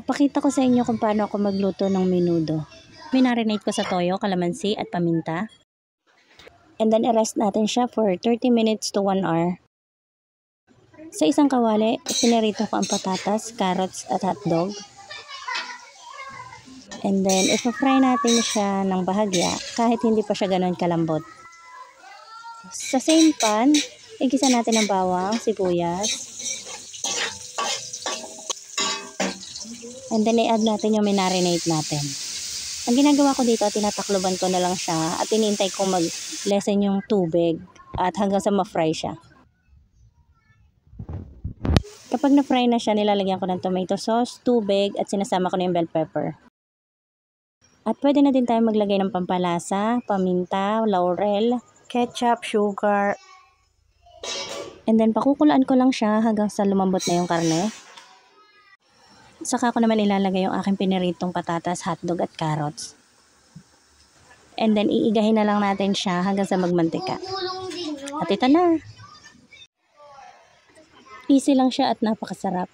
Pakita ko sa inyo kung paano ako magluto ng menudo. Minarinate ko sa toyo, kalamansi at paminta. And then i-rest natin siya for 30 minutes to 1 hour. Sa isang kawali, pinarito ko ang patatas, carrots at hotdog. And then ipa-fry natin siya ng bahagya kahit hindi pa siya ganoon kalambot. Sa same pan, igisa natin ang bawang, sibuyas. And then i-add natin yung minarinate natin. Ang ginagawa ko dito, tinatakloban ko na lang siya at inintay kong mag-lessen yung tubig at hanggang sa ma-fry siya. Kapag na-fry na siya, nilalagyan ko ng tomato sauce, tubig at sinasama ko na yung bell pepper. At pwede na din tayo maglagay ng pampalasa, paminta, laurel, ketchup, sugar. And then pakukulaan ko lang siya hanggang sa lumambot na yung karne. Saka ko naman ilalagay yung aking piniritong patatas, hotdog at carrots. And then iigahin na lang natin siya hanggang sa magmantika. At ito na. Easy lang siya at napakasarap.